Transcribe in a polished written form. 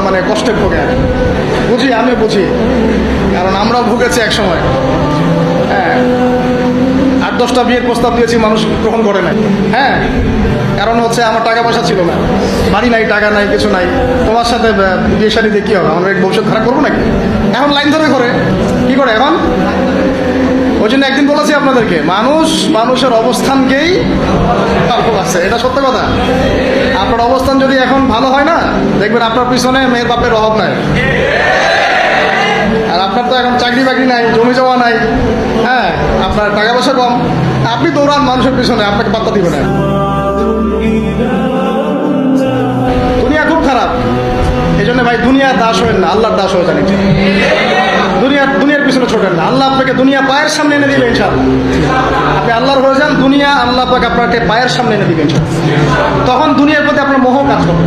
মানে কষ্টে ভোগে। বুঝি, আমি বুঝি, কারণ আমরাও ভুগেছি এক সময়। হ্যাঁ, 8-10টা বিয়ের প্রস্তাব দিয়েছি, মানুষ গ্রহণ করে নাই। হ্যাঁ, কারণ হচ্ছে আমার টাকা পয়সা ছিল না, বাড়ি নাই, টাকা নাই, কিছু নাই। তোমার সাথে বিয়ে শাদী দিয়ে কী হবে, আমরা ভবিষ্যৎ খারাপ করবো নাকি? এখন লাইন ধরে করে কি করে এখন। ওই জন্য একদিন বলেছি আপনাদেরকে, মানুষের অবস্থানকেই আছে, এটা সত্য কথা। আপনার অবস্থান যদি এখন ভালো হয় না, দেখবেন আপনার পিছনে মেয়ের বাপের অভাব নাই। আর আপনার তো এখন চাকরি বাকরি নাই, জমি জমা নাই, হ্যাঁ, আপনার টাকা পয়সা কম, আপনি দৌড়ান মানুষের পিছনে, আপনাকে পাত্তা দিবে না। দুনিয়া খুব খারাপ, এই জন্য ভাই দুনিয়ার দাস হবেন না, আল্লাহর দাস হয়ে যান। দুনিয়ার পিছনে ছোটেন না, আল্লাহ আপনাকে দুনিয়া পায়ের সামনে এনে দিবে ইনশাআল্লাহ। আপনি আল্লাহর হয়ে যান, দুনিয়া আল্লাহ পাক আপনাকে পায়ের সামনে এনে দিবে ইনশাআল্লাহ। তখন দুনিয়ার প্রতি আপনার মোহ কাজ করবে।